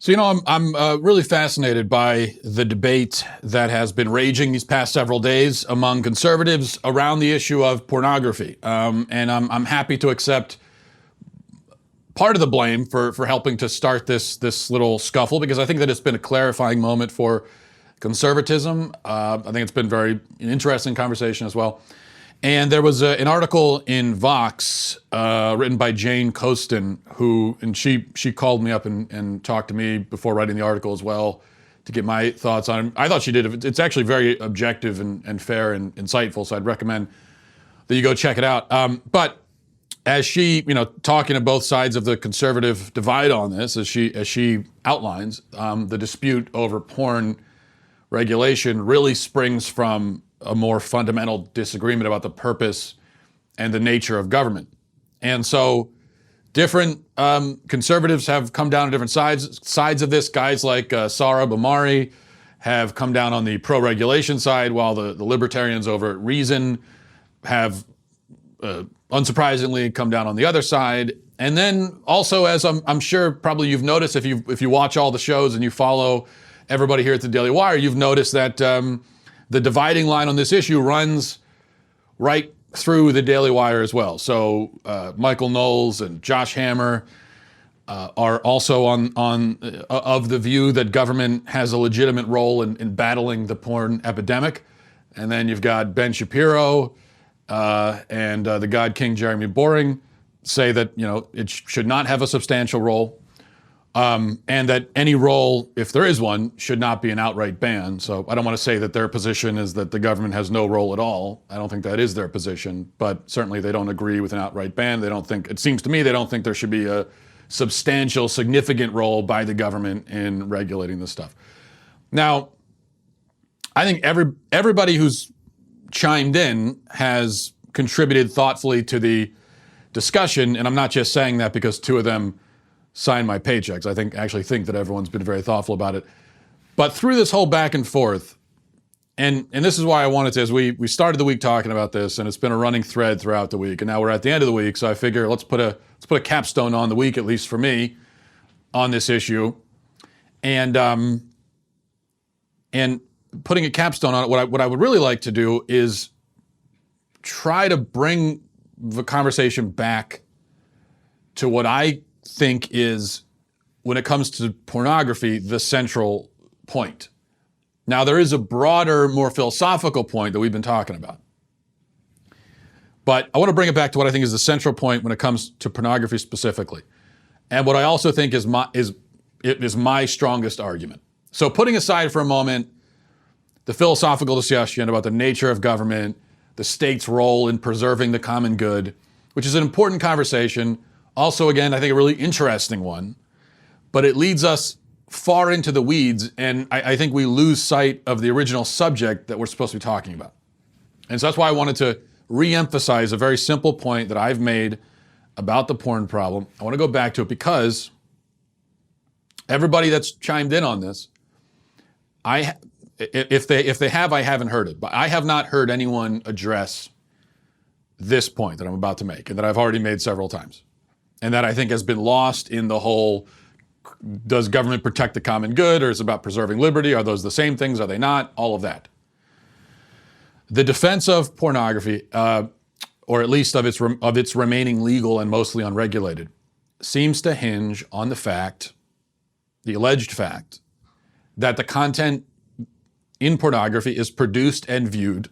So, I'm really fascinated by the debate that has been raging these past several days among conservatives around the issue of pornography. And I'm happy to accept part of the blame for helping to start this little scuffle, because I think that it's been a clarifying moment for conservatism. I think it's been an interesting conversation as well. And there was an article in Vox written by Jane Coaston, and she called me up and talked to me before writing the article as well to get my thoughts on it. I thought she did. It's actually very objective and fair and insightful, so I'd recommend that you go check it out. But as she, talking to both sides of the conservative divide on this, as she outlines, the dispute over porn regulation really springs from a more fundamental disagreement about the purpose and the nature of government. And so different conservatives have come down on different sides of this. Guys like Sarah Bomari have come down on the pro-regulation side, while the libertarians over at Reason have, unsurprisingly, come down on the other side. And then also, as I'm sure probably you've noticed, if you watch all the shows and you follow everybody here at the Daily Wire, you've noticed that the dividing line on this issue runs right through the Daily Wire as well. So Michael Knowles and Josh Hammer are also of the view that government has a legitimate role in battling the porn epidemic. And then you've got Ben Shapiro and the God King Jeremy Boring say that it should not have a substantial role. And that any role, if there is one, should not be an outright ban. So I don't want to say that their position is that the government has no role at all. I don't think that is their position, but certainly they don't agree with an outright ban. It seems to me they don't think there should be a substantial, significant role by the government in regulating this stuff. Now, I think everybody who's chimed in has contributed thoughtfully to the discussion, and I'm not just saying that because two of them sign my paychecks. I actually think that everyone's been very thoughtful about it. But through this whole back and forth, and this is why I wanted to, as we started the week talking about this, and it's been a running thread throughout the week, and now we're at the end of the week, so I figure let's put a capstone on the week, at least for me, on this issue. And putting a capstone on it, what I would really like to do is try to bring the conversation back to what I think is, when it comes to pornography, the central point. Now, there is a broader, more philosophical point that we've been talking about. But I want to bring it back to what I think is the central point when it comes to pornography specifically. And what I also think is my strongest argument. So putting aside for a moment the philosophical discussion about the nature of government, the state's role in preserving the common good, which is an important conversation. Also, again, I think a really interesting one, but it leads us far into the weeds, and I think we lose sight of the original subject that we're supposed to be talking about. And so that's why I wanted to re-emphasize a very simple point that I've made about the porn problem. I want to go back to it because everybody that's chimed in on this, if they have, I haven't heard it, but I have not heard anyone address this point that I'm about to make and that I've already made several times. And that I think has been lost in the whole, does government protect the common good, or is it about preserving liberty? Are those the same things? Are they not? All of that. The defense of pornography, or at least of its remaining legal and mostly unregulated, seems to hinge on the alleged fact, that the content in pornography is produced and viewed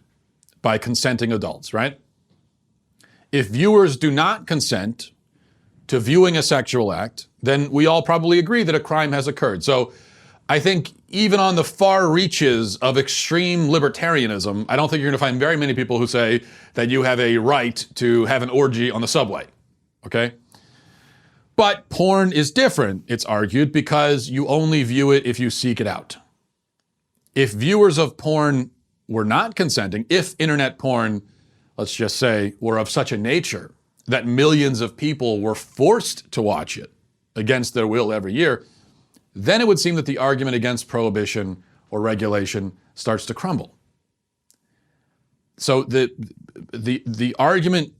by consenting adults, right? If viewers do not consent to viewing a sexual act, then we all probably agree that a crime has occurred. So I think even on the far reaches of extreme libertarianism, I don't think you're going to find very many people who say that you have a right to have an orgy on the subway, okay? But porn is different, it's argued, because you only view it if you seek it out. If viewers of porn were not consenting, if internet porn, let's just say, were of such a nature that millions of people were forced to watch it against their will every year, then it would seem that the argument against prohibition or regulation starts to crumble. So the argument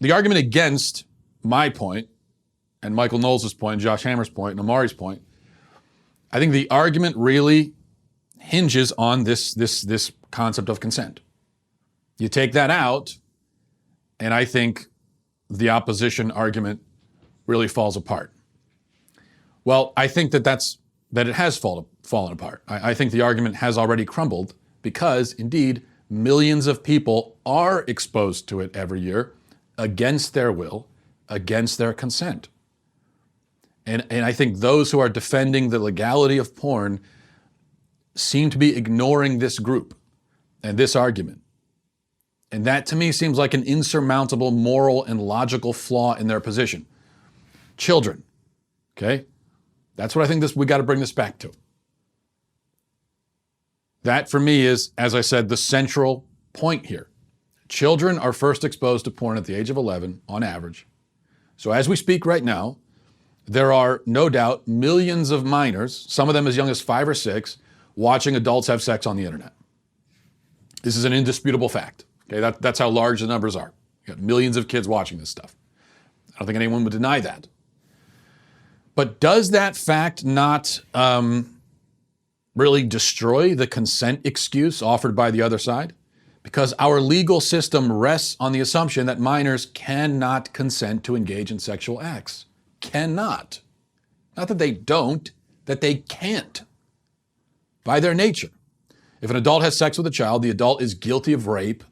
against my point, and Michael Knowles' point, Josh Hammer's point, and Amari's point, I think the argument really hinges on this concept of consent. You take that out, and I think the opposition argument really falls apart. Well, I think that it has fallen apart. I think the argument has already crumbled because, indeed, millions of people are exposed to it every year against their will, against their consent. And I think those who are defending the legality of porn seem to be ignoring this group and this argument. And that, to me, seems like an insurmountable moral and logical flaw in their position. Children, okay? That's what I think we got to bring this back to. That, for me, is, as I said, the central point here. Children are first exposed to porn at the age of 11, on average. So as we speak right now, there are no doubt millions of minors, some of them as young as 5 or 6, watching adults have sex on the internet. This is an indisputable fact. Okay, that's how large the numbers are. You got millions of kids watching this stuff. I don't think anyone would deny that. But does that fact not really destroy the consent excuse offered by the other side? Because our legal system rests on the assumption that minors cannot consent to engage in sexual acts. Cannot. Not that they don't, that they can't. By their nature. If an adult has sex with a child, the adult is guilty of rape,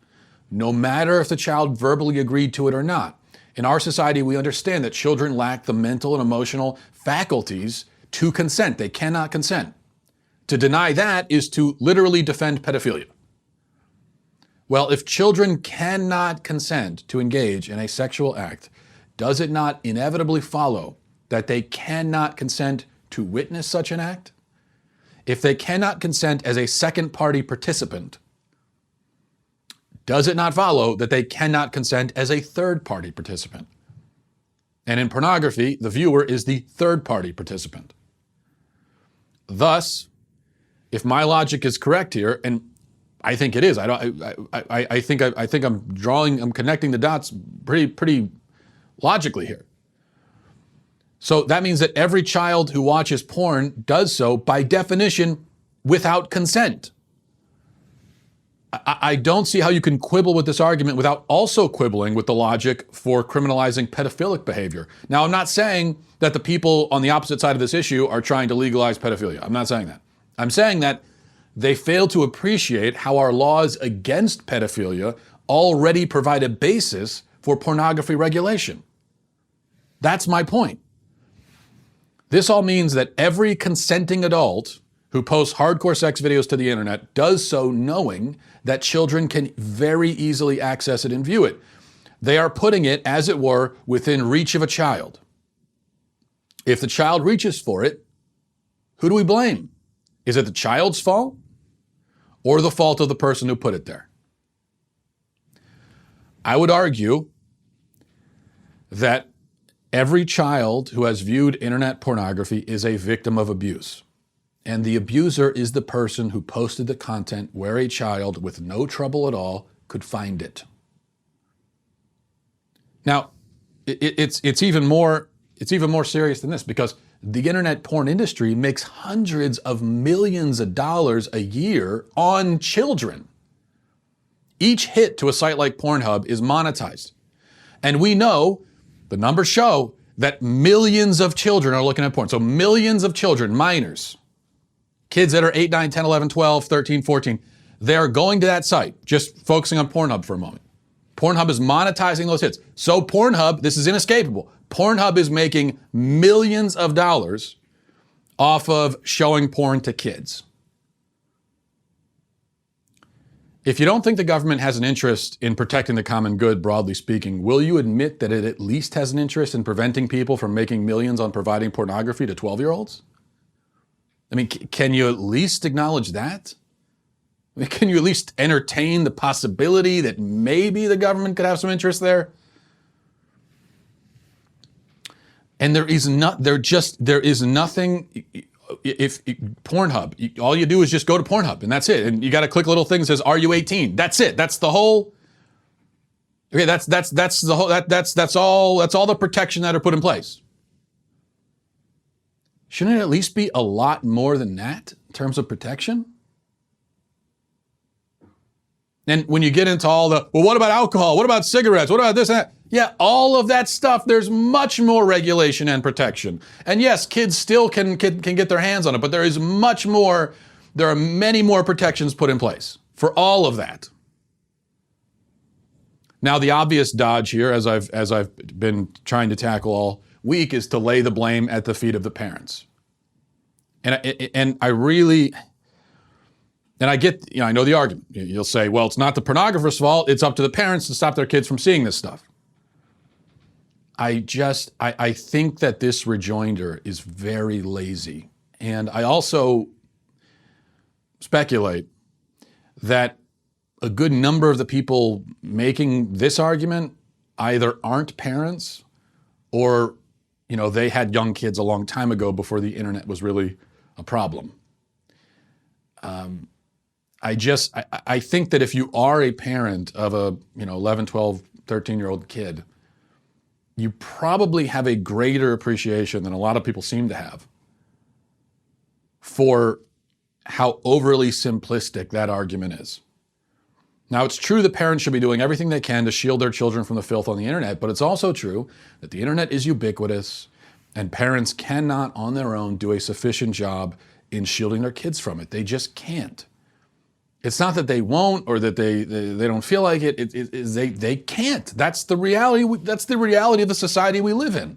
no matter if the child verbally agreed to it or not. In our society, we understand that children lack the mental and emotional faculties to consent. They cannot consent. To deny that is to literally defend pedophilia. Well, if children cannot consent to engage in a sexual act, does it not inevitably follow that they cannot consent to witness such an act? If they cannot consent as a second-party participant, does it not follow that they cannot consent as a third-party participant? And in pornography, the viewer is the third-party participant. Thus, if my logic is correct here, and I think it is, I think I'm connecting the dots pretty logically here. So that means that every child who watches porn does so, by definition, without consent. I don't see how you can quibble with this argument without also quibbling with the logic for criminalizing pedophilic behavior. Now, I'm not saying that the people on the opposite side of this issue are trying to legalize pedophilia. I'm not saying that. I'm saying that they fail to appreciate how our laws against pedophilia already provide a basis for pornography regulation. That's my point. This all means that every consenting adult who posts hardcore sex videos to the internet does so knowing that children can very easily access it and view it. They are putting it, as it were, within reach of a child. If the child reaches for it, who do we blame? Is it the child's fault or the fault of the person who put it there? I would argue that every child who has viewed internet pornography is a victim of abuse. And the abuser is the person who posted the content where a child with no trouble at all could find it. Now, it's even more serious than this, because the internet porn industry makes hundreds of millions of dollars a year on children. Each hit to a site like Pornhub is monetized. And we know, the numbers show, that millions of children are looking at porn. So millions of children, minors, kids that are 8, 9, 10, 11, 12, 13, 14, they're going to that site, just focusing on Pornhub for a moment. Pornhub is monetizing those hits. So Pornhub, this is inescapable, Pornhub is making millions of dollars off of showing porn to kids. If you don't think the government has an interest in protecting the common good, broadly speaking, will you admit that it at least has an interest in preventing people from making millions on providing pornography to 12-year-olds? I mean, can you at least acknowledge that? I mean, can you at least entertain the possibility that maybe the government could have some interest there? And there is nothing. If Pornhub, all you do is just go to Pornhub and that's it. And you got to click a little thing that says, "Are you 18?" That's it. That's the whole. Okay, that's all the protection that are put in place. Shouldn't it at least be a lot more than that in terms of protection? And when you get into all the, well, what about alcohol? What about cigarettes? What about this and that? Yeah, all of that stuff, there's much more regulation and protection. And yes, kids still can get their hands on it, but there is much more, there are many more protections put in place for all of that. Now, the obvious dodge here, as I've been trying to tackle all week, is to lay the blame at the feet of the parents. And I really, and I get, I know the argument. You'll say, well, it's not the pornographer's fault. It's up to the parents to stop their kids from seeing this stuff. I think that this rejoinder is very lazy. And I also speculate that a good number of the people making this argument either aren't parents or, they had young kids a long time ago before the internet was really a problem. I think that if you are a parent of a, 11, 12, 13-year-old kid, you probably have a greater appreciation than a lot of people seem to have for how overly simplistic that argument is. Now, it's true that parents should be doing everything they can to shield their children from the filth on the internet, but it's also true that the internet is ubiquitous and parents cannot on their own do a sufficient job in shielding their kids from it. They just can't. It's not that they won't or that they don't feel like it. They can't. That's the reality. That's the reality of the society we live in.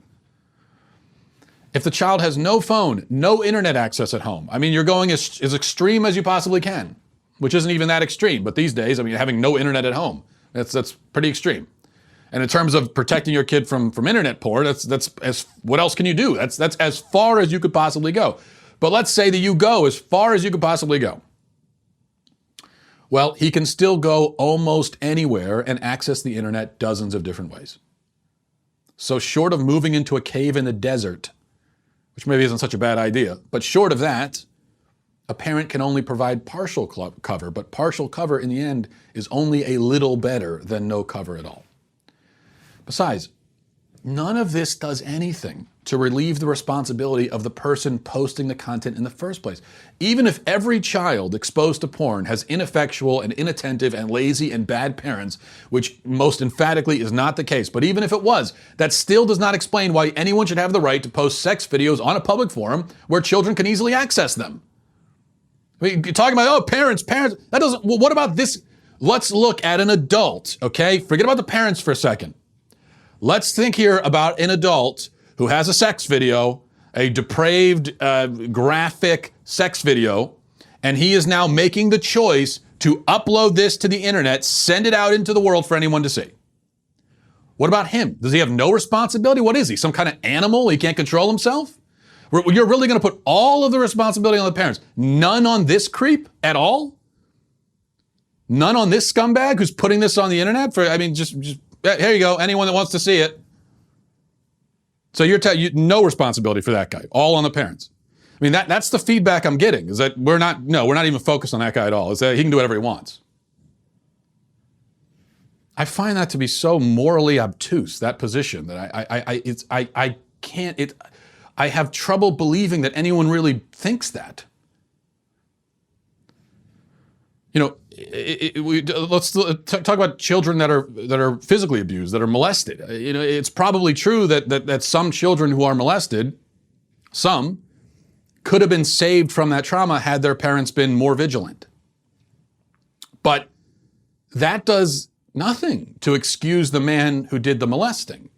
If the child has no phone, no internet access at home, you're going as extreme as you possibly can, which isn't even that extreme. But these days, having no internet at home, that's pretty extreme. And in terms of protecting your kid from internet porn, what else can you do? That's as far as you could possibly go. But let's say that you go as far as you could possibly go. Well, he can still go almost anywhere and access the internet dozens of different ways. So short of moving into a cave in the desert, which maybe isn't such a bad idea, but short of that, a parent can only provide partial cover, but partial cover in the end is only a little better than no cover at all. Besides, none of this does anything to relieve the responsibility of the person posting the content in the first place. Even if every child exposed to porn has ineffectual and inattentive and lazy and bad parents, which most emphatically is not the case, but even if it was, that still does not explain why anyone should have the right to post sex videos on a public forum where children can easily access them. You're talking about, parents, that doesn't, well, what about this? Let's look at an adult, okay? Forget about the parents for a second. Let's think here about an adult who has a sex video, a depraved, graphic sex video, and he is now making the choice to upload this to the internet, send it out into the world for anyone to see. What about him? Does he have no responsibility? What is he, some kind of animal? He can't control himself? You're really going to put all of the responsibility on the parents? None on this creep at all? None on this scumbag who's putting this on the internet? Just here you go, anyone that wants to see it. So you're no responsibility for that guy, all on the parents. That's the feedback I'm getting, is that we're not even focused on that guy at all. Is that he can do whatever he wants. I find that to be so morally obtuse, that position, that I have trouble believing that anyone really thinks that. Let's talk about children that are physically abused, that are molested. It's probably true that some children who are molested, some could have been saved from that trauma had their parents been more vigilant. But that does nothing to excuse the man who did the molesting.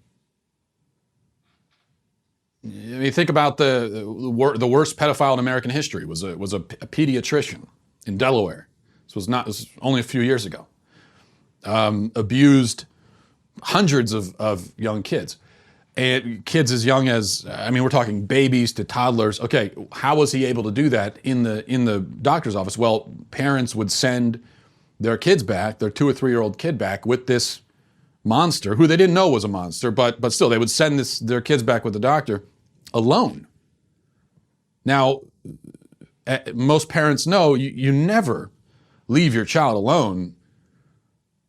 Think about the worst pedophile in American history was a pediatrician in Delaware. This was only a few years ago. Abused hundreds of young kids. And kids as young as, we're talking babies to toddlers. Okay, how was he able to do that in the doctor's office? Well, parents would send their kids back, their 2 or 3-year-old kid back with this monster, who they didn't know was a monster, but still, they would send their kids back with the doctor alone. Now, most parents know you never leave your child alone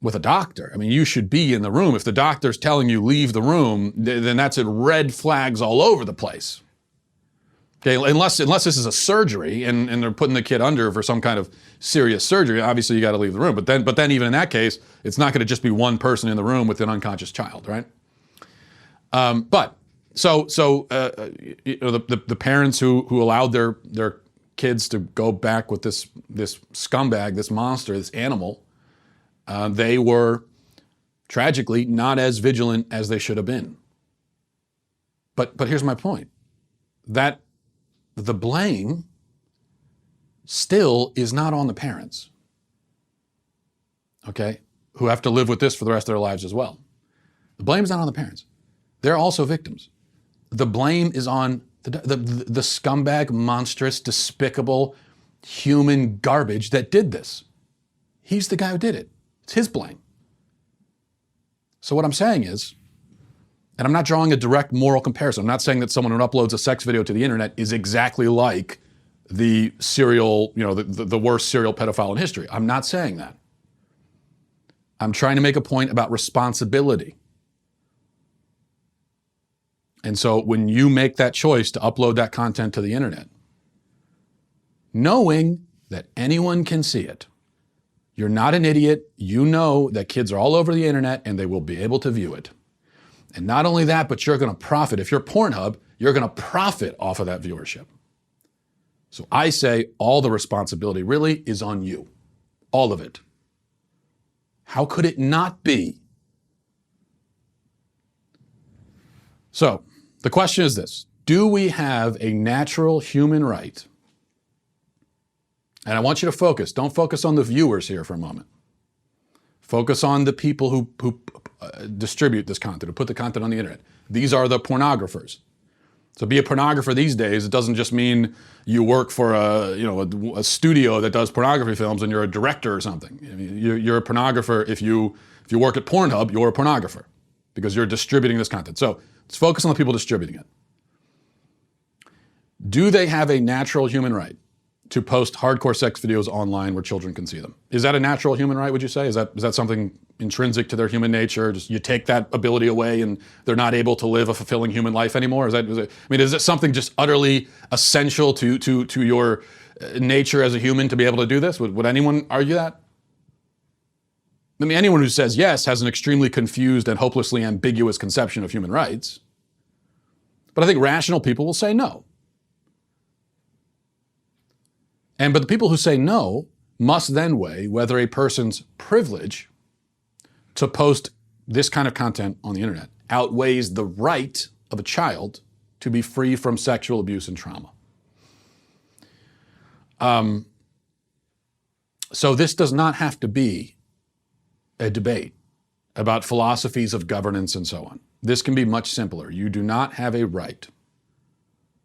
with a doctor. You should be in the room. If the doctor's telling you leave the room, then that's red flags all over the place. Okay, unless this is a surgery and they're putting the kid under for some kind of serious surgery, obviously you got to leave the room. But then even in that case, it's not going to just be one person in the room with an unconscious child, right? The parents who allowed their kids to go back with this scumbag, this monster, this animal, they were tragically not as vigilant as they should have been. But here's my point, that the blame still is not on the parents, okay, who have to live with this for the rest of their lives as well. The blame is not on the parents. They're also victims. The blame is on the scumbag, monstrous, despicable, human garbage that did this. He's the guy who did it. It's his blame. So what I'm saying is, and I'm not drawing a direct moral comparison. I'm not saying that someone who uploads a sex video to the internet is exactly like the serial, the worst serial pedophile in history. I'm not saying that. I'm trying to make a point about responsibility. And so when you make that choice to upload that content to the internet, knowing that anyone can see it, you're not an idiot. You know that kids are all over the internet and they will be able to view it. And not only that, but you're going to profit. If you're Pornhub, you're going to profit off of that viewership. So I say all the responsibility really is on you. All of it. How could it not be? So the question is this: do we have a natural human right? And I want you to focus. Don't focus on the viewers here for a moment. Focus on the people who distribute this content, who put the content on the internet. These are the pornographers. So be a pornographer these days, it doesn't just mean you work for a studio that does pornography films and you're a director or something. I mean, you're a pornographer if you work at Pornhub, you're a pornographer because you're distributing this content. So let's focus on the people distributing it. Do they have a natural human right to post hardcore sex videos online where children can see them? Is that a natural human right, would you say? Is that something intrinsic to their human nature? Just you take that ability away and they're not able to live a fulfilling human life anymore? Is it something just utterly essential to your nature as a human to be able to do this? Would anyone argue that? I mean, anyone who says yes has an extremely confused and hopelessly ambiguous conception of human rights. But I think rational people will say no. But the people who say no must then weigh whether a person's privilege to post this kind of content on the internet outweighs the right of a child to be free from sexual abuse and trauma. So this does not have to be a debate about philosophies of governance and so on. This can be much simpler. You do not have a right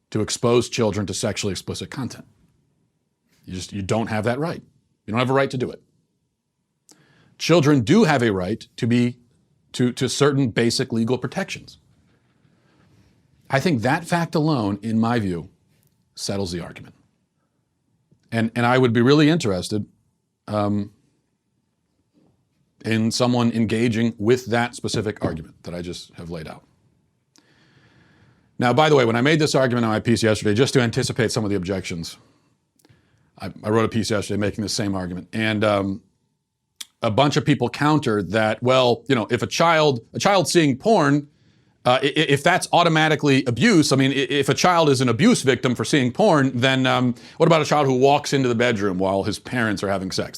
to expose children to sexually explicit content. You don't have that right. You don't have a right to do it. Children do have a right to certain basic legal protections. I think that fact alone, in my view, settles the argument. And I would be really interested in someone engaging with that specific argument that I just have laid out. Now, by the way, when I made this argument on my piece yesterday, just to anticipate some of the objections, I wrote a piece yesterday making the same argument. And a bunch of people countered that, well, if a child seeing porn, if that's automatically abuse, I mean, if a child is an abuse victim for seeing porn, then what about a child who walks into the bedroom while his parents are having sex?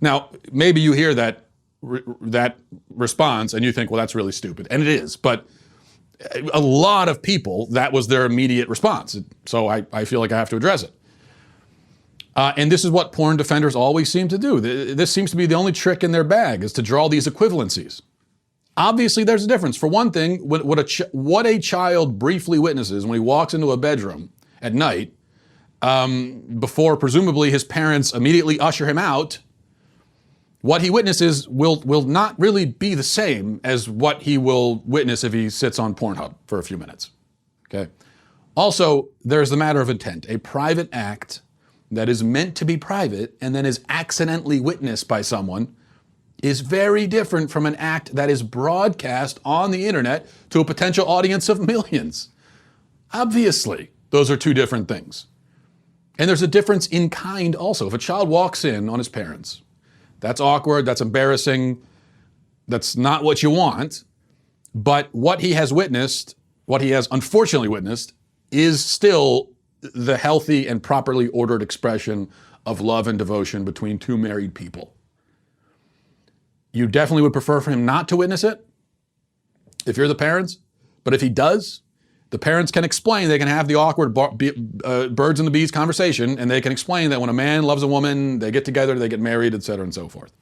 Now, maybe you hear that response and you think, well, that's really stupid. And it is. But a lot of people, that was their immediate response. So I feel like I have to address it. And this is what porn defenders always seem to do. This seems to be the only trick in their bag, is to draw these equivalencies. Obviously, there's a difference. For one thing, what a child briefly witnesses when he walks into a bedroom at night, before presumably his parents immediately usher him out, what he witnesses will not really be the same as what he will witness if he sits on Pornhub for a few minutes. Okay. Also, there's the matter of intent. A private act that is meant to be private and then is accidentally witnessed by someone is very different from an act that is broadcast on the internet to a potential audience of millions. Obviously. Those are two different things. And there's a difference in kind also. If a child walks in on his parents, that's awkward, that's embarrassing, that's not what you want. But what he has witnessed, what he has unfortunately witnessed, is still the healthy and properly ordered expression of love and devotion between two married people. You definitely would prefer for him not to witness it if you're the parents. But if he does, the parents can explain, they can have the awkward birds and the bees conversation, and they can explain that when a man loves a woman, they get together, they get married, etc., and so forth.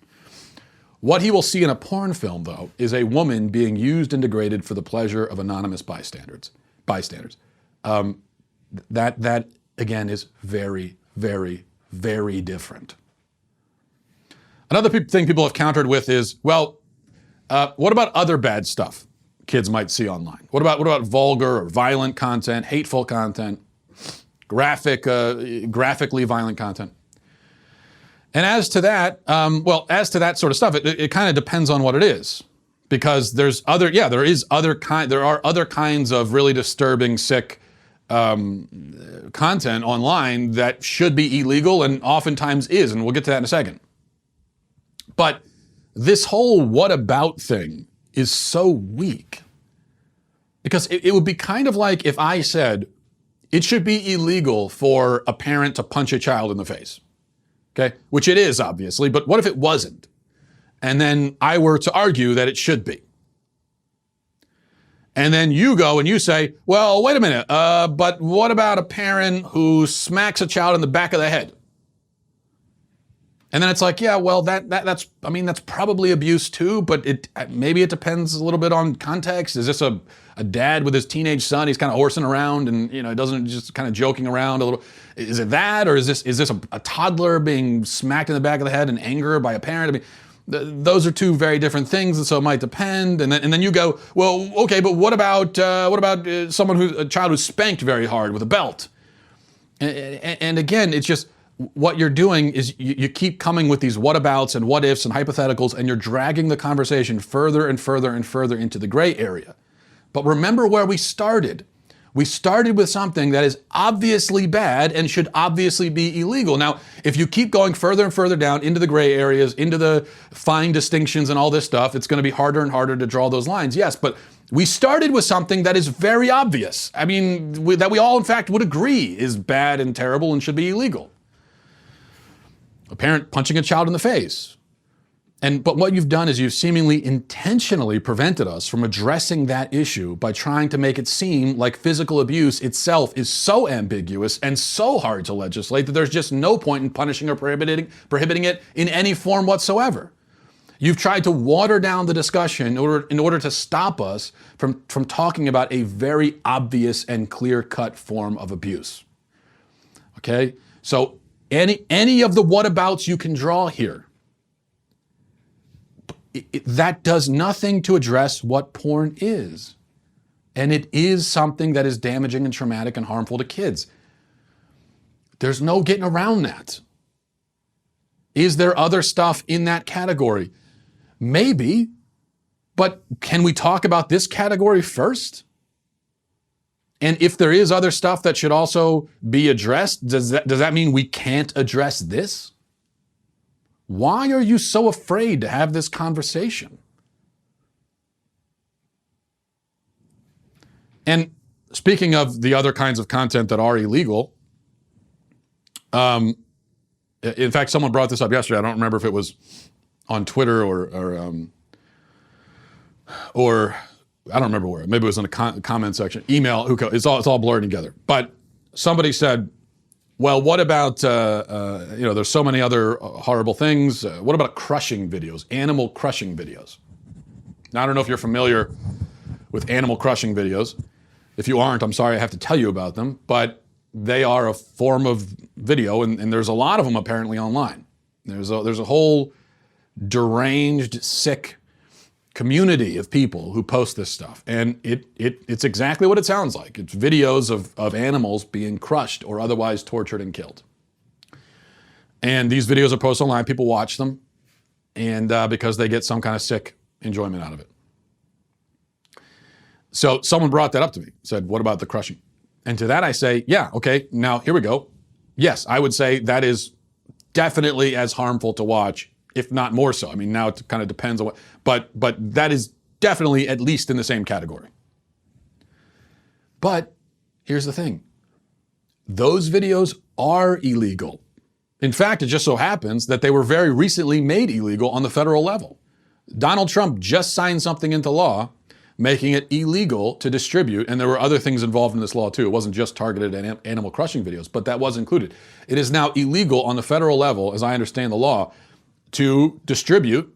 What he will see in a porn film, though, is a woman being used and degraded for the pleasure of anonymous bystanders. That again is very, very, very different. Another thing people have countered with is, well, what about other bad stuff kids might see online? What about vulgar or violent content, hateful content, graphically violent content? And as to that, as to that sort of stuff, it kind of depends on what it is, because there are other kinds of really disturbing, sick content online that should be illegal and oftentimes is, and we'll get to that in a second. But this whole what about thing is so weak, because it would be kind of like if I said it should be illegal for a parent to punch a child in the face. Okay, which it is, obviously, but what if it wasn't? And then I were to argue that it should be. And then you go and you say, well, wait a minute, but what about a parent who smacks a child in the back of the head? And then it's like, yeah, well, that's probably abuse too, but maybe it depends a little bit on context. Is this a dad with his teenage son? He's kind of horsing around and, doesn't just kind of joking around a little. Is it that, or is this a toddler being smacked in the back of the head in anger by a parent? I mean, those are two very different things, and so it might depend. And then you go, well, okay, but what about a child who's spanked very hard with a belt? And again, it's just, what you're doing is you keep coming with these whatabouts and what ifs and hypotheticals, and you're dragging the conversation further and further and further into the gray area. But remember where we started. We started with something that is obviously bad and should obviously be illegal. Now, if you keep going further and further down into the gray areas, into the fine distinctions and all this stuff, it's going to be harder and harder to draw those lines. Yes, but we started with something that is very obvious. I mean, that we all, in fact, would agree is bad and terrible and should be illegal. A parent punching a child in the face. But what you've done is you've seemingly intentionally prevented us from addressing that issue by trying to make it seem like physical abuse itself is so ambiguous and so hard to legislate that there's just no point in punishing or prohibiting it in any form whatsoever. You've tried to water down the discussion in order to stop us from talking about a very obvious and clear-cut form of abuse. Okay? So any of the whatabouts you can draw here, that does nothing to address what porn is. And it is something that is damaging and traumatic and harmful to kids. There's no getting around that. Is there other stuff in that category? Maybe, but can we talk about this category first? And if there is other stuff that should also be addressed, does that mean we can't address this? Why are you so afraid to have this conversation? And speaking of the other kinds of content that are illegal, in fact, someone brought this up yesterday. I don't remember if it was on Twitter or I don't remember where. Maybe it was in a comment section, email. It's all blurred together. But somebody said, well, what about, there's so many other horrible things. What about crushing videos, animal crushing videos? Now, I don't know if you're familiar with animal crushing videos. If you aren't, I'm sorry I have to tell you about them. But they are a form of video, and there's a lot of them apparently online. There's a whole deranged, sick community of people who post this stuff. And it's exactly what it sounds like. It's videos of animals being crushed or otherwise tortured and killed. And these videos are posted online, people watch them, and because they get some kind of sick enjoyment out of it. So someone brought that up to me, said, what about the crushing? And to that I say, yeah, okay, now here we go. Yes, I would say that is definitely as harmful to watch, if not more so. I mean, now it kind of depends on what, but that is definitely at least in the same category. But here's the thing. Those videos are illegal. In fact, it just so happens that they were very recently made illegal on the federal level. Donald Trump just signed something into law making it illegal to distribute, and there were other things involved in this law too. It wasn't just targeted at animal crushing videos, but that was included. It is now illegal on the federal level, as I understand the law, to distribute,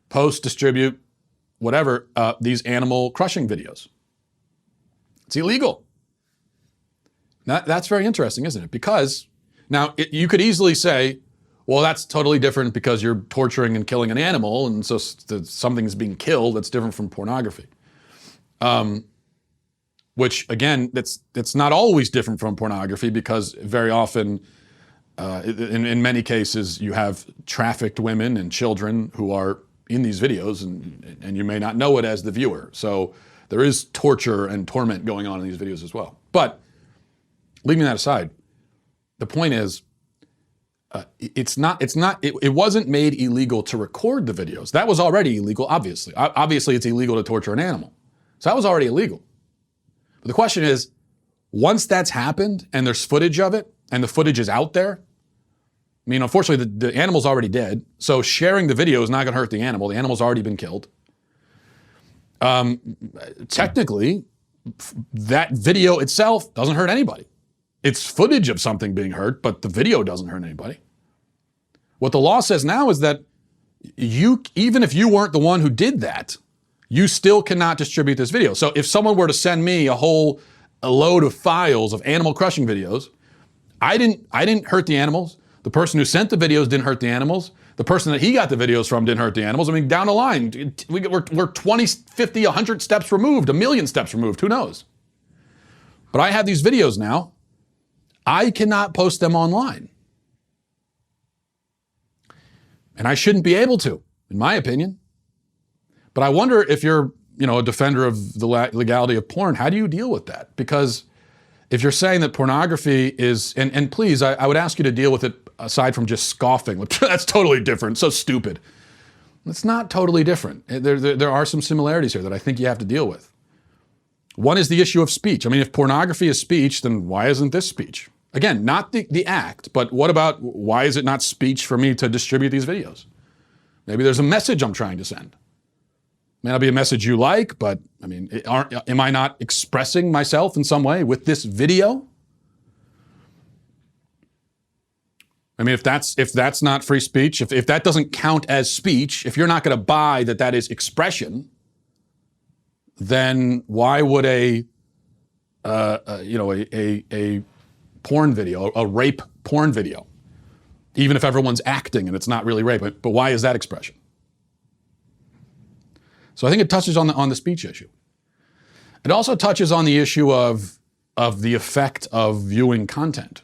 post, distribute, whatever, these animal crushing videos. It's illegal. Now, that's very interesting, isn't it? Because now you could easily say, well, that's totally different because you're torturing and killing an animal, and so something's being killed that's different from pornography. Which again, it's not always different from pornography, because very often, in many cases, you have trafficked women and children who are in these videos, and you may not know it as the viewer. So there is torture and torment going on in these videos as well. But leaving that aside, the point is, it wasn't made illegal to record the videos. That was already illegal, obviously. Obviously, it's illegal to torture an animal. So that was already illegal. But the question is, once that's happened and there's footage of it and the footage is out there, I mean, unfortunately, the animal's already dead. So sharing the video is not going to hurt the animal. The animal's already been killed. Technically, that video itself doesn't hurt anybody. It's footage of something being hurt, but the video doesn't hurt anybody. What the law says now is that even if you weren't the one who did that, you still cannot distribute this video. So if someone were to send me a load of files of animal crushing videos, I didn't hurt the animals. The person who sent the videos didn't hurt the animals. The person that he got the videos from didn't hurt the animals. I mean, down the line, we're 20, 50, 100 steps removed, 1,000,000 steps removed, who knows? But I have these videos now. I cannot post them online. And I shouldn't be able to, in my opinion. But I wonder if you're, a defender of the legality of porn, how do you deal with that? Because if you're saying that pornography is, and please, I would ask you to deal with it aside from just scoffing. That's totally different, so stupid. It's not totally different. There are some similarities here that I think you have to deal with. One is the issue of speech. I mean, if pornography is speech, then why isn't this speech? Again, not the act, but what about, why is it not speech for me to distribute these videos? Maybe there's a message I'm trying to send. May not be a message you like, but I mean, am I not expressing myself in some way with this video? I mean, if that's not free speech, if that doesn't count as speech, if you're not going to buy that is expression, then why would a porn video, a rape porn video, even if everyone's acting and it's not really rape, but why is that expression? So I think it touches on the speech issue. It also touches on the issue of the effect of viewing content.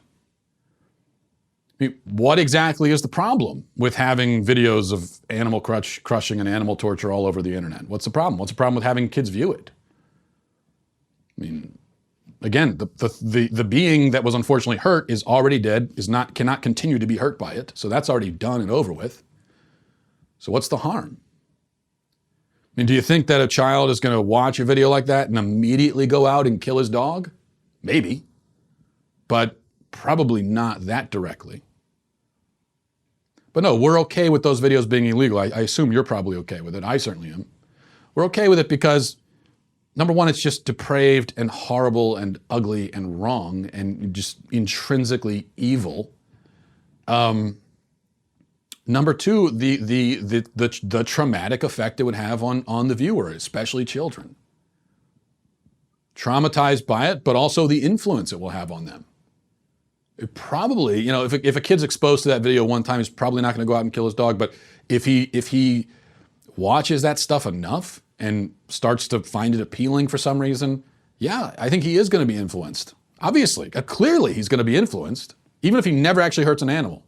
I mean, what exactly is the problem with having videos of animal crushing and animal torture all over the internet? What's the problem? What's the problem with having kids view it? I mean, again, the being that was unfortunately hurt is already dead, cannot continue to be hurt by it. So that's already done and over with. So what's the harm? I mean, do you think that a child is going to watch a video like that and immediately go out and kill his dog? Maybe, but probably not that directly. But no, we're okay with those videos being illegal. I assume you're probably okay with it. I certainly am. We're okay with it because, number one, it's just depraved and horrible and ugly and wrong and just intrinsically evil. Number two, the traumatic effect it would have on the viewer, especially children. Traumatized by it, but also the influence it will have on them. It probably, if a kid's exposed to that video one time, he's probably not going to go out and kill his dog. But if he watches that stuff enough and starts to find it appealing for some reason, yeah, I think he is going to be influenced. Obviously, clearly he's going to be influenced, even if he never actually hurts an animal.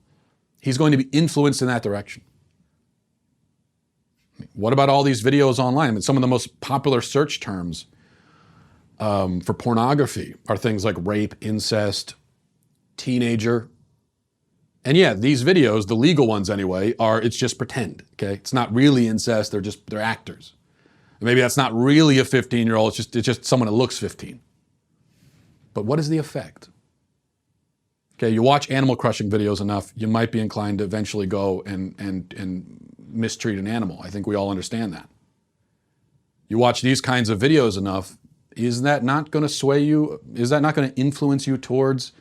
He's going to be influenced in that direction. What about all these videos online? I mean, some of the most popular search terms for pornography are things like rape, incest, teenager. And yeah, these videos, the legal ones anyway, it's just pretend, okay? It's not really incest, they're actors. Maybe that's not really a 15-year-old, it's just someone that looks 15. But what is the effect? Okay, you watch animal crushing videos enough, you might be inclined to eventually go and mistreat an animal. I think we all understand that. You watch these kinds of videos enough, is that not going to sway you? Is that not going to influence you towards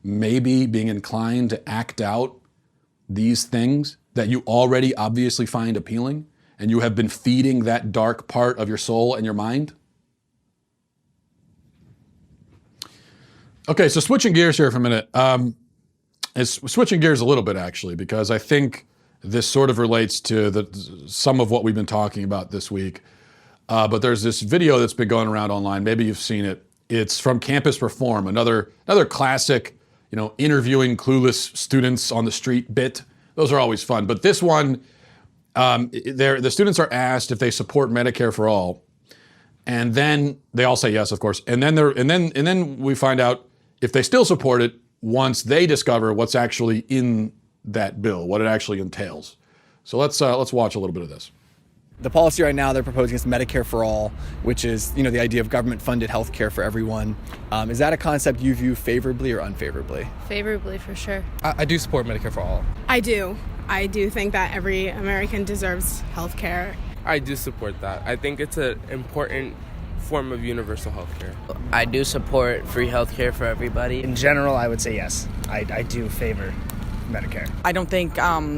maybe being inclined to act out these things that you already obviously find appealing and you have been feeding that dark part of your soul and your mind? Okay, so switching gears here for a minute. Switching gears a little bit, actually, because I think this sort of relates to some of what we've been talking about this week. But there's this video that's been going around online. Maybe you've seen it. It's from Campus Reform, another classic, interviewing clueless students on the street bit. Those are always fun. But this one, the students are asked if they support Medicare for all, and then they all say yes, of course. And then we find out if they still support it once they discover what's actually in that bill, what it actually entails. So let's watch a little bit of this. The policy right now they're proposing is Medicare for all, which is the idea of government-funded health care for everyone. Is that a concept you view favorably or unfavorably? Favorably, for sure. I do support Medicare for all. I do. I do think that every American deserves health care. I do support that. I think it's an important form of universal health care. I do support free health care for everybody. In general, I would say yes. I do favor Medicare. I don't think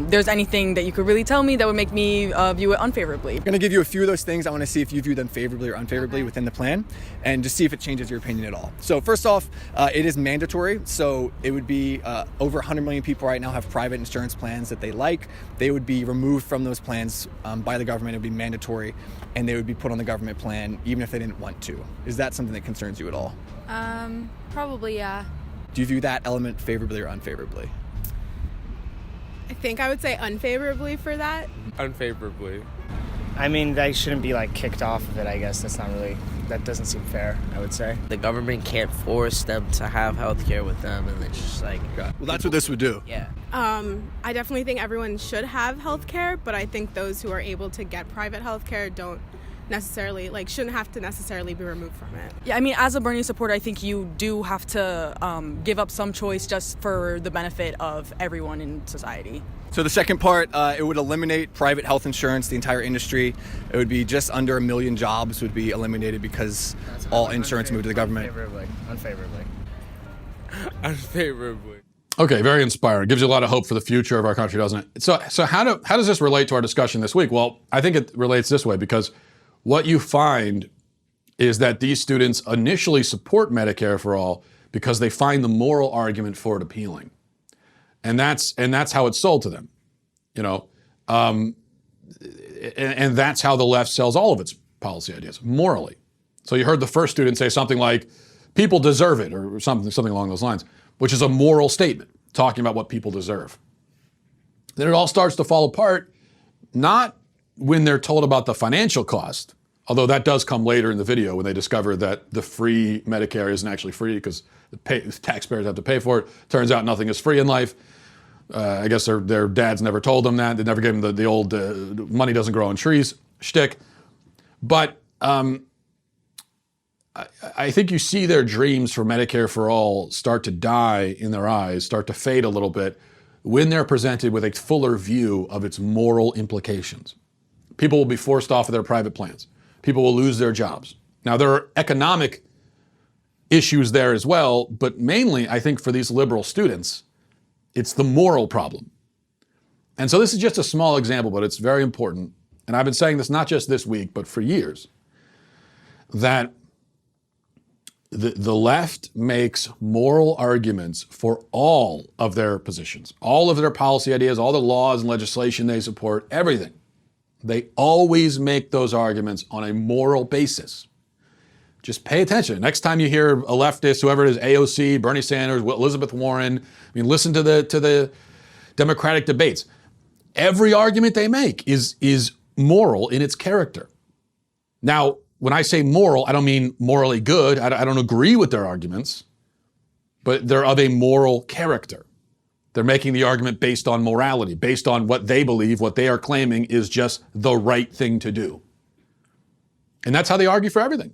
there's anything that you could really tell me that would make me view it unfavorably. I'm going to give you a few of those things. I want to see if you view them favorably or unfavorably within the plan, and just see if it changes your opinion at all. So first off, it is mandatory. So it would be over 100 million people right now have private insurance plans that they like. They would be removed from those plans by the government. It would be mandatory, and they would be put on the government plan even if they didn't want to. Is that something that concerns you at all? Probably, yeah. Do you view that element favorably or unfavorably? I think I would say unfavorably for that. Unfavorably. I mean, they shouldn't be kicked off of it, I guess. That doesn't seem fair, I would say. The government can't force them to have health care with them, and it's just well, that's what this would do. Yeah. I definitely think everyone should have health care, but I think those who are able to get private health care don't necessarily, shouldn't have to necessarily be removed from it. Yeah, I mean, as a Bernie supporter, I think you do have to give up some choice just for the benefit of everyone in society. So the second part, it would eliminate private health insurance, the entire industry. It would be just under 1 million jobs would be eliminated because all insurance moved to the government. Unfavorably. Unfavorably. Okay, very inspiring. Gives you a lot of hope for the future of our country, doesn't it? So how does this relate to our discussion this week? Well, I think it relates this way, because what you find is that these students initially support Medicare for all because they find the moral argument for it appealing. And that's how it's sold to them, and that's how the left sells all of its policy ideas, morally. So you heard the first student say something like, people deserve it, or something along those lines, which is a moral statement, talking about what people deserve. Then it all starts to fall apart, not when they're told about the financial cost, although that does come later in the video when they discover that the free Medicare isn't actually free because the taxpayers have to pay for it. Turns out nothing is free in life. I guess their dads never told them that. They never gave them the old money doesn't grow on trees shtick. But I think you see their dreams for Medicare for all start to die in their eyes, start to fade a little bit when they're presented with a fuller view of its moral implications. People will be forced off of their private plans. People will lose their jobs. Now, there are economic issues there as well, but mainly, I think, for these liberal students, it's the moral problem. And so this is just a small example, but it's very important. And I've been saying this not just this week, but for years, that the left makes moral arguments for all of their positions, all of their policy ideas, all the laws and legislation they support, everything. They always make those arguments on a moral basis. Just pay attention. Next time you hear a leftist, whoever it is, AOC, Bernie Sanders, Elizabeth Warren, listen to the Democratic debates. Every argument they make is moral in its character. Now, when I say moral, I don't mean morally good. I don't agree with their arguments, but they're of a moral character. They're making the argument based on morality, based on what they believe, what they are claiming is just the right thing to do. And that's how they argue for everything.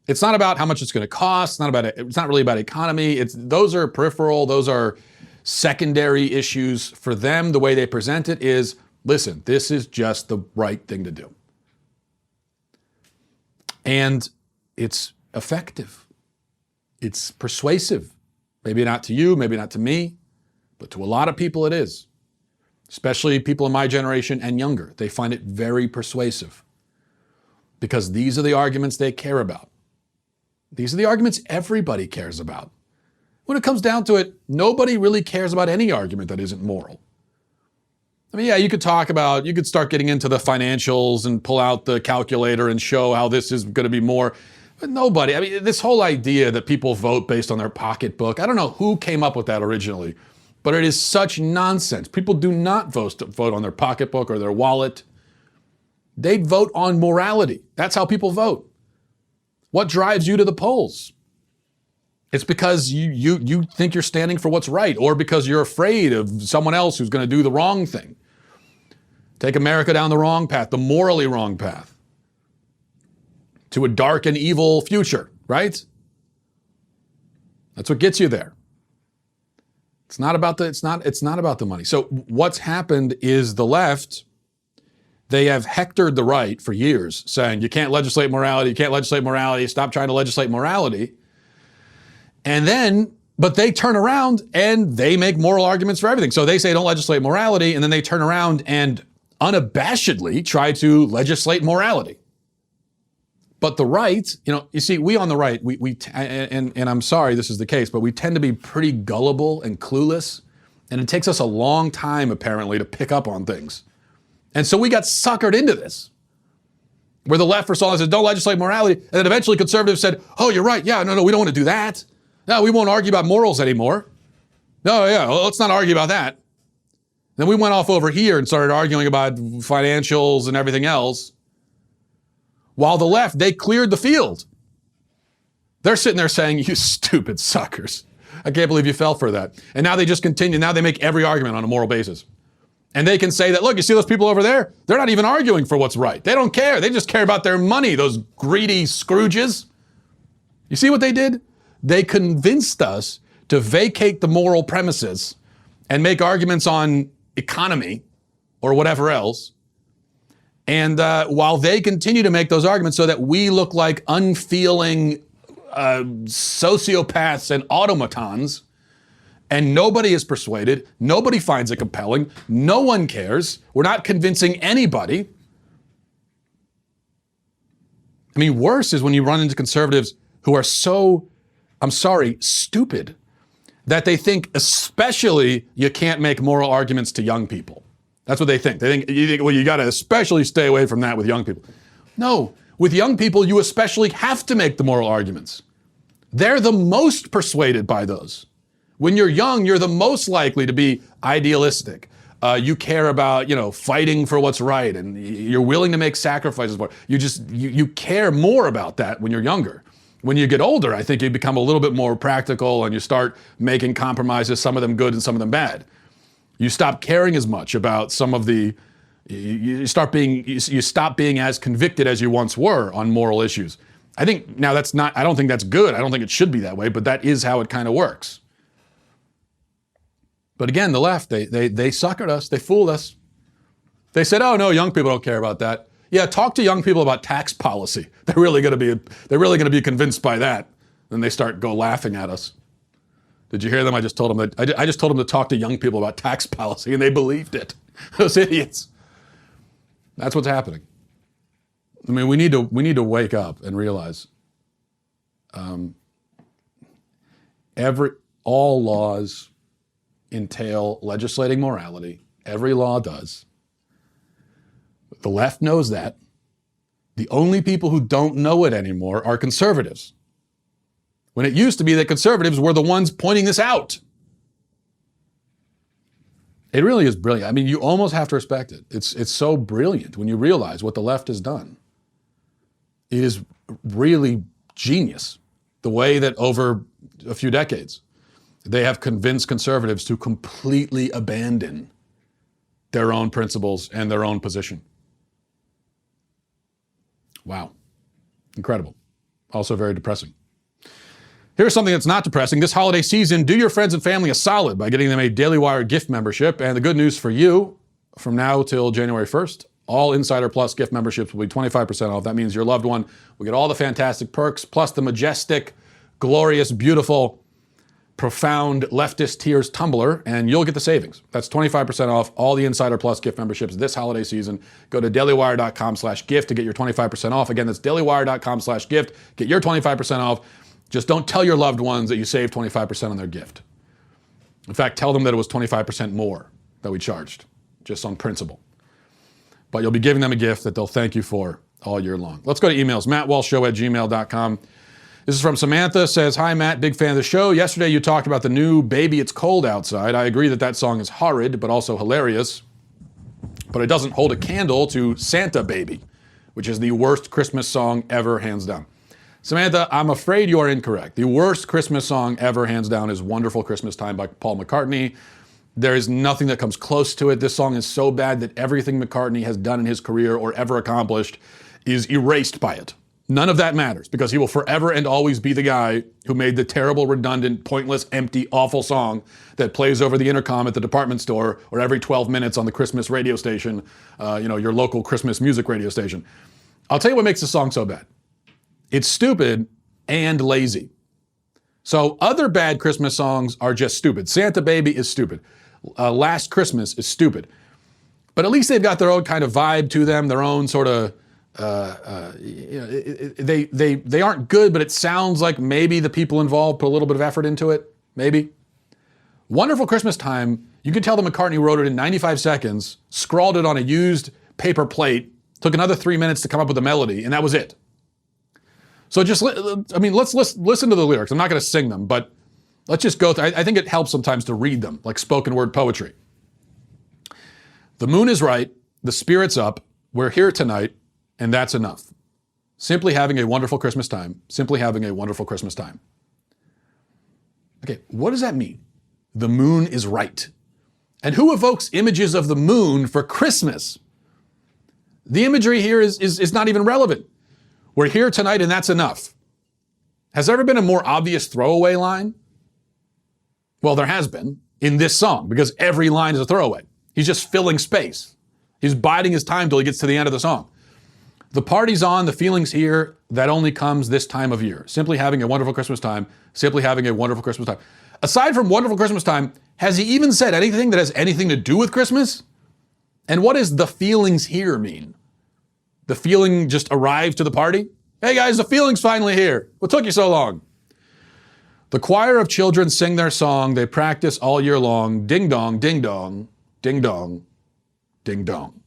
It's not about how much it's going to cost. It's not really about economy. Those are peripheral. Those are secondary issues for them. The way they present it is, listen, this is just the right thing to do. And it's effective. It's persuasive. Maybe not to you, maybe not to me, but to a lot of people it is. Especially people in my generation and younger. They find it very persuasive because these are the arguments they care about. These are the arguments everybody cares about. When it comes down to it, nobody really cares about any argument that isn't moral. I mean, yeah, you could start getting into the financials and pull out the calculator and show how this is going to be more. But nobody, I mean, this whole idea that people vote based on their pocketbook, I don't know who came up with that originally, but it is such nonsense. People do not vote on their pocketbook or their wallet. They vote on morality. That's how people vote. What drives you to the polls? It's because you think you're standing for what's right, or because you're afraid of someone else who's going to do the wrong thing. Take America down the wrong path, the morally wrong path, to a dark and evil future, right? That's what gets you there. It's not about the money. So what's happened is the left, they have hectored the right for years, saying you can't legislate morality, stop trying to legislate morality. But they turn around and they make moral arguments for everything. So they say don't legislate morality, and then they turn around and unabashedly try to legislate morality. But the right, you see, we on the right, and I'm sorry this is the case, but we tend to be pretty gullible and clueless, and it takes us a long time, apparently, to pick up on things. And so we got suckered into this, where the left for so long said, don't legislate morality, and then eventually conservatives said, oh, you're right, yeah, no, we don't want to do that. No, we won't argue about morals anymore. No, yeah, well, let's not argue about that. Then we went off over here and started arguing about financials and everything else. While the left, they cleared the field. They're sitting there saying, you stupid suckers. I can't believe you fell for that. And now they just continue. Now they make every argument on a moral basis. And they can say that, look, you see those people over there? They're not even arguing for what's right. They don't care. They just care about their money, those greedy Scrooges. You see what they did? They convinced us to vacate the moral premises and make arguments on economy or whatever else. And while they continue to make those arguments so that we look like unfeeling sociopaths and automatons, and nobody is persuaded, nobody finds it compelling, no one cares, we're not convincing anybody. I mean, worse is when you run into conservatives who are so, I'm sorry, stupid, that they think especially you can't make moral arguments to young people. That's what they think. They think, well, you got to especially stay away from that with young people. No, with young people, you especially have to make the moral arguments. They're the most persuaded by those. When you're young, you're the most likely to be idealistic. You care about, fighting for what's right, and you're willing to make sacrifices for it. You care more about that when you're younger. When you get older, I think you become a little bit more practical and you start making compromises, some of them good and some of them bad. You stop caring as much about some of the, you stop being as convicted as you once were on moral issues. I think now I don't think that's good. I don't think it should be that way, but that is how it kind of works. But again, the left, they suckered us, they fooled us. They said, oh no, young people don't care about that. Yeah, talk to young people about tax policy. They're really going to be convinced by that. Then they go laughing at us. Did you hear them? I just told them to talk to young people about tax policy, and they believed it. Those idiots. That's what's happening. I mean, we need to wake up and realize all laws entail legislating morality. Every law does. The left knows that. The only people who don't know it anymore are conservatives. When it used to be that conservatives were the ones pointing this out. It really is brilliant. I mean, you almost have to respect it. It's so brilliant when you realize what the left has done. It is really genius the way that over a few decades they have convinced conservatives to completely abandon their own principles and their own position. Wow. Incredible. Also very depressing. Here's something that's not depressing. This holiday season, do your friends and family a solid by getting them a Daily Wire gift membership. And the good news for you, from now till January 1st, all Insider Plus gift memberships will be 25% off. That means your loved one will get all the fantastic perks, plus the majestic, glorious, beautiful, profound leftist tears tumbler, and you'll get the savings. That's 25% off all the Insider Plus gift memberships this holiday season. Go to dailywire.com/gift to get your 25% off. Again, that's dailywire.com/gift. Get your 25% off. Just don't tell your loved ones that you saved 25% on their gift. In fact, tell them that it was 25% more that we charged, just on principle. But you'll be giving them a gift that they'll thank you for all year long. Let's go to emails. mattwalshshow@gmail.com. This is from Samantha. Says, hi, Matt. Big fan of the show. Yesterday you talked about the new Baby It's Cold Outside. I agree that that song is horrid, but also hilarious. But it doesn't hold a candle to Santa Baby, which is the worst Christmas song ever, hands down. Samantha, I'm afraid you are incorrect. The worst Christmas song ever, hands down, is Wonderful Christmas Time by Paul McCartney. There is nothing that comes close to it. This song is so bad that everything McCartney has done in his career or ever accomplished is erased by it. None of that matters because he will forever and always be the guy who made the terrible, redundant, pointless, empty, awful song that plays over the intercom at the department store or every 12 minutes on the Christmas radio station, your local Christmas music radio station. I'll tell you what makes the song so bad. It's stupid and lazy. So other bad Christmas songs are just stupid. Santa Baby is stupid. Last Christmas is stupid. But at least they've got their own kind of vibe to them, their own sort of, they aren't good, but it sounds like maybe the people involved put a little bit of effort into it. Maybe. Wonderful Christmas Time, you can tell that McCartney wrote it in 95 seconds, scrawled it on a used paper plate, took another 3 minutes to come up with a melody, and that was it. So let's listen to the lyrics. I'm not going to sing them, but let's just go through. I think it helps sometimes to read them, like spoken word poetry. The moon is right, the spirit's up, we're here tonight, and that's enough. Simply having a wonderful Christmas time. Simply having a wonderful Christmas time. Okay, what does that mean? The moon is right. And who evokes images of the moon for Christmas? The imagery here is not even relevant. We're here tonight and that's enough. Has there ever been a more obvious throwaway line? Well, there has been in this song because every line is a throwaway. He's just filling space. He's biding his time till he gets to the end of the song. The party's on, the feeling's here, that only comes this time of year. Simply having a wonderful Christmas time, simply having a wonderful Christmas time. Aside from wonderful Christmas time, has he even said anything that has anything to do with Christmas? And what does the feelings here mean? The feeling just arrived to the party? Hey guys, the feeling's finally here. What took you so long? The choir of children sing their song. They practice all year long. Ding dong, ding dong, ding dong, ding dong.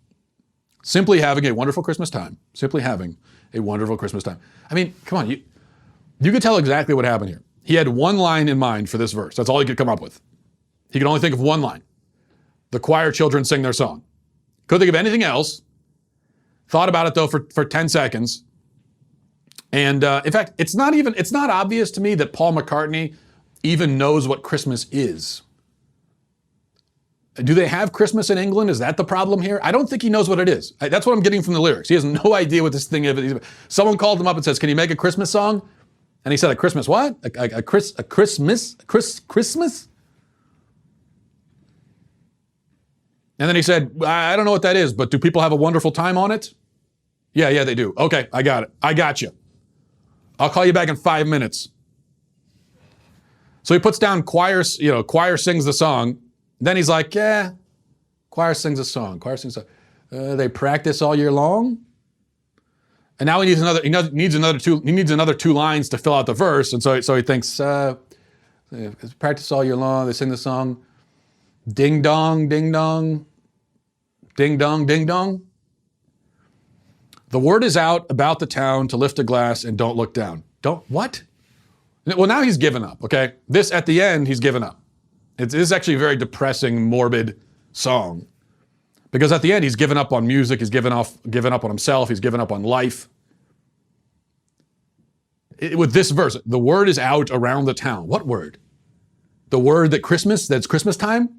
Simply having a wonderful Christmas time. Simply having a wonderful Christmas time. I mean, come on, you could tell exactly what happened here. He had one line in mind for this verse. That's all he could come up with. He could only think of one line. The choir children sing their song. Couldn't think of anything else. Thought about it though for 10 seconds. And in fact, it's not obvious to me that Paul McCartney even knows what Christmas is. Do they have Christmas in England? Is that the problem here? I don't think he knows what it is. That's what I'm getting from the lyrics. He has no idea what this thing is. Someone called him up and says, can you make a Christmas song? And he said, a Christmas what? A Christmas? And then he said, I don't know what that is, but do people have a wonderful time on it? Yeah, they do. Okay, I got it. I got you. I'll call you back in 5 minutes. So he puts down choir sings the song. Then he's like, yeah, choir sings a song. They practice all year long. And now he needs another two lines to fill out the verse. And so he thinks, they practice all year long. They sing the song. Ding dong, ding dong, ding dong, ding dong. The word is out about the town to lift a glass and don't look down. What? Well, now he's given up, okay? This, at the end, he's given up. This is actually a very depressing, morbid song. Because at the end, he's given up on music, he's given up on himself, he's given up on life. with this verse, the word is out around the town. What word? The word that's Christmas time?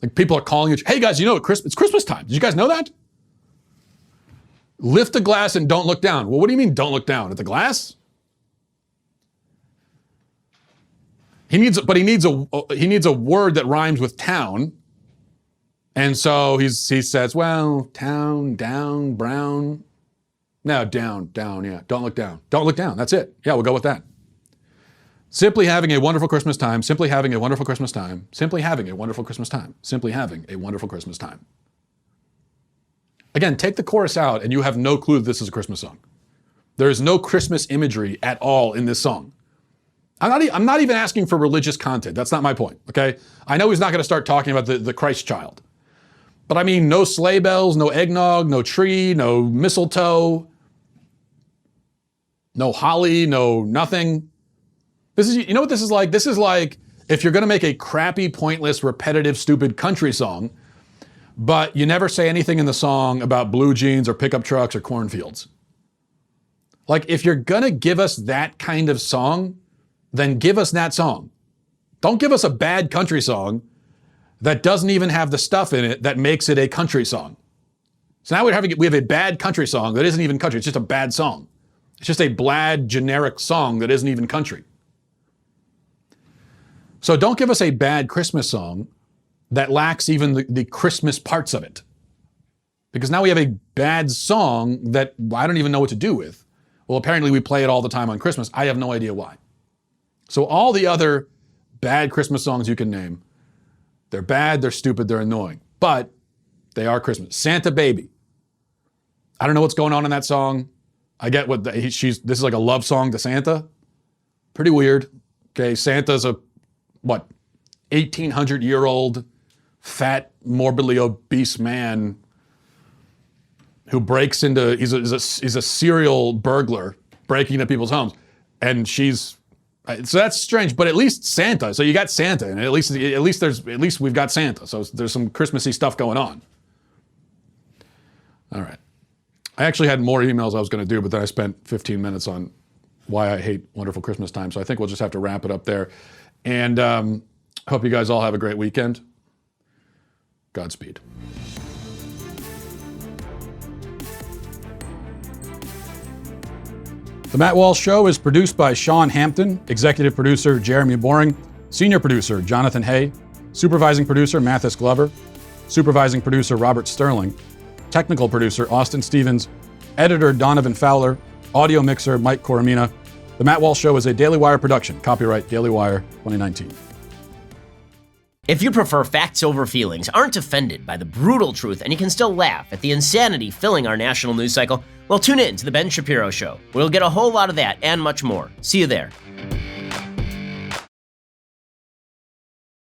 Like people are calling you, hey guys, you know it's Christmas time. Did you guys know that? Lift the glass and don't look down. Well, what do you mean don't look down? At the glass? He needs a word that rhymes with town. And so he says, well, town, down, brown. No, down, yeah. Don't look down. Don't look down. That's it. Yeah, we'll go with that. Simply having a wonderful Christmas time. Simply having a wonderful Christmas time. Simply having a wonderful Christmas time. Simply having a wonderful Christmas time. Again, take the chorus out and you have no clue that this is a Christmas song. There is no Christmas imagery at all in this song. I'm not even asking for religious content. That's not my point, okay? I know he's not going to start talking about the Christ child. But I mean, no sleigh bells, no eggnog, no tree, no mistletoe, no holly, no nothing. You know what this is like? This is like if you're going to make a crappy, pointless, repetitive, stupid country song, but you never say anything in the song about blue jeans or pickup trucks or cornfields. Like, if you're going to give us that kind of song, then give us that song. Don't give us a bad country song that doesn't even have the stuff in it that makes it a country song. So now we have a bad country song that isn't even country. It's just a bad song. It's just a bland, generic song that isn't even country. So don't give us a bad Christmas song that lacks even the Christmas parts of it. Because now we have a bad song that I don't even know what to do with. Well, apparently we play it all the time on Christmas. I have no idea why. So all the other bad Christmas songs you can name, they're bad, they're stupid, they're annoying. But they are Christmas. Santa Baby. I don't know what's going on in that song. I get what this is like a love song to Santa. Pretty weird. Okay, Santa's a 1,800-year-old fat, morbidly obese man who breaks into, he's a serial burglar breaking into people's homes. And so that's strange, but at least Santa. So you got Santa, and at least we've got Santa. So there's some Christmassy stuff going on. All right. I actually had more emails I was going to do, but then I spent 15 minutes on why I hate Wonderful Christmas Time. So I think we'll just have to wrap it up there. And hope you guys all have a great weekend. Godspeed. The Matt Walsh Show is produced by Sean Hampton, executive producer Jeremy Boring, senior producer Jonathan Hay, supervising producer Mathis Glover, supervising producer Robert Sterling, technical producer Austin Stevens, editor Donovan Fowler, audio mixer Mike Coromina. The Matt Walsh Show is a Daily Wire production. Copyright Daily Wire 2019. If you prefer facts over feelings, aren't offended by the brutal truth, and you can still laugh at the insanity filling our national news cycle, well, tune in to The Ben Shapiro Show. We'll get a whole lot of that and much more. See you there.